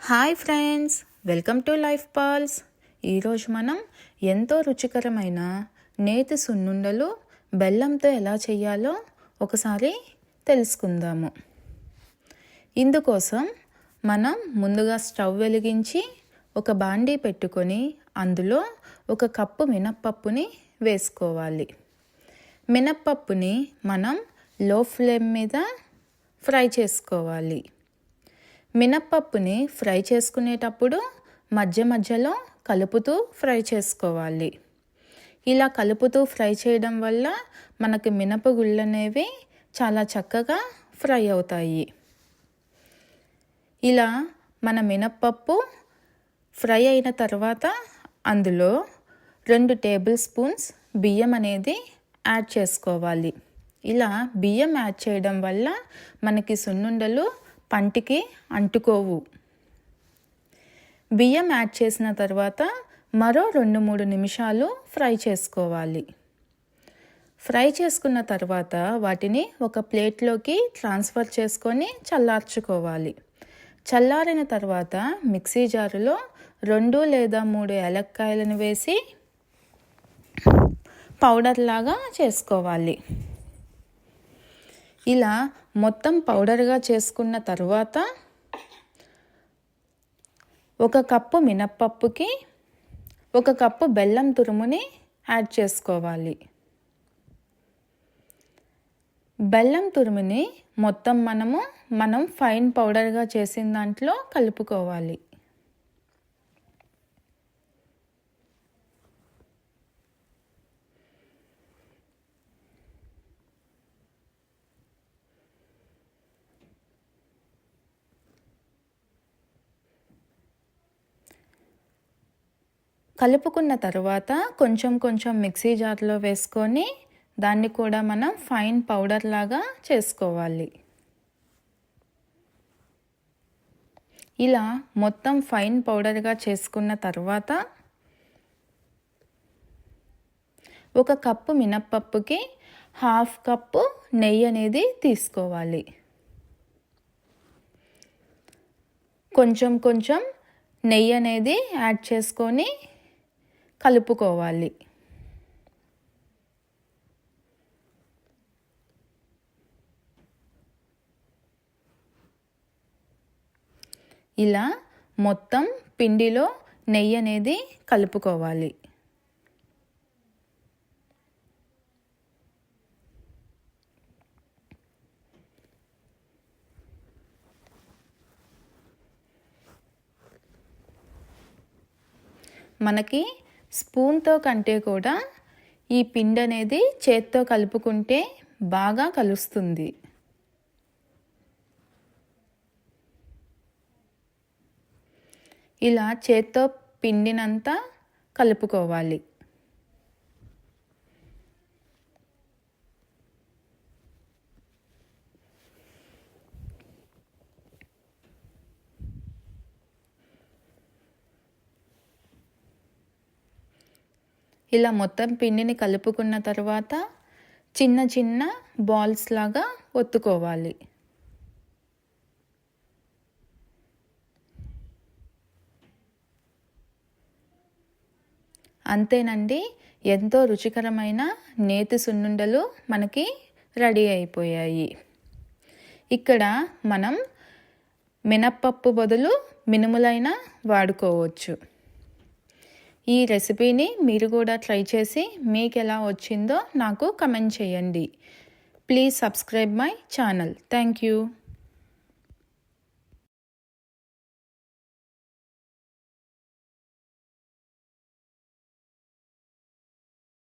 Hi friends, welcome to life pearls. ఈరోజు మనం ఎంతో రుచికరమైన నేతి సున్నుండలు బెల్లంతో ఎలా చేయాలో ఒకసారి తెలుసుకుందాము. ఇందుకోసం మనం ముందుగా స్టవ్ వెలిగించి ఒక బాండీ పెట్టుకొని అందులో 1 కప్పు మినప్పప్పుని వేసుకోవాలి. మినప్పప్పుని మనం లో ఫ్లేమ్ మీద ఫ్రై చేసుకోవాలి. మినప్పప్పుని ఫ్రై చేసుకునేటప్పుడు మధ్య మధ్యలో కలుపుతూ ఫ్రై చేసుకోవాలి. ఇలా కలుపుతూ ఫ్రై చేయడం వల్ల మనకి మినపగుళ్ళు అనేవి చాలా చక్కగా ఫ్రై అవుతాయి. ఇలా మన మినప్పప్పు ఫ్రై అయిన తర్వాత అందులో 2 టేబుల్ స్పూన్స్ బియ్యం అనేది యాడ్ చేసుకోవాలి. ఇలా బియ్యం యాడ్ చేయడం వల్ల మనకి సున్నుండలు పంటికి అంటుకోవు. బియ్యం యాడ్ చేసిన తర్వాత మరో 2-3 నిమిషాలు ఫ్రై చేసుకోవాలి. ఫ్రై చేసుకున్న తర్వాత వాటిని ఒక ప్లేట్లోకి ట్రాన్స్ఫర్ చేసుకొని చల్లార్చుకోవాలి. చల్లారిన తర్వాత మిక్సీ జారులో 2 లేదా 3 యాలక్కాయలను వేసి పౌడర్ లాగా చేసుకోవాలి. ఇలా మొత్తం పౌడర్గా చేసుకున్న తర్వాత 1 కప్పు మినప్పప్పుకి 1 కప్పు బెల్లం తురుముని యాడ్ చేసుకోవాలి. బెల్లం తురుముని మొత్తం మనం ఫైన్ పౌడర్గా చేసిన దాంట్లో కలుపుకోవాలి. కలుపుకున్న తర్వాత కొంచెం మిక్సీ జార్లో వేసుకొని దాన్ని కూడా మనం ఫైన్ పౌడర్ లాగా చేసుకోవాలి. ఇలా మొత్తం ఫైన్ పౌడర్గా చేసుకున్న తర్వాత 1 కప్పు మినప్పప్పుకి 1/2 కప్పు నెయ్యి అనేది తీసుకోవాలి. కొంచెం నెయ్యి అనేది యాడ్ చేసుకొని కలుపుకోవాలి. ఇలా మొత్తం పిండిలో నెయ్యి అనేది కలుపుకోవాలి. మనకి స్పూన్తో కంటే కూడా ఈ పిండి అనేది చేత్తో కలుపుకుంటే బాగా కలుస్తుంది. ఇలా చేత్తో పిండినంతా కలుపుకోవాలి. ఇలా మొత్తం పిండిని కలుపుకున్న తర్వాత చిన్న బాల్స్ లాగా ఒత్తుకోవాలి. అంతేనండి, ఎంతో రుచికరమైన నేతి సున్నుండలు మనకి రెడీ అయిపోయాయి. ఇక్కడ మనం మినప్పప్పు బదులు మినుములైనా వాడుకోవచ్చు. ఈ రెసిపీని మీరు కూడా ట్రై చేసి మీకు ఎలా వచ్చిందో నాకు కమెంట్ చేయండి. Please subscribe my channel. Thank you.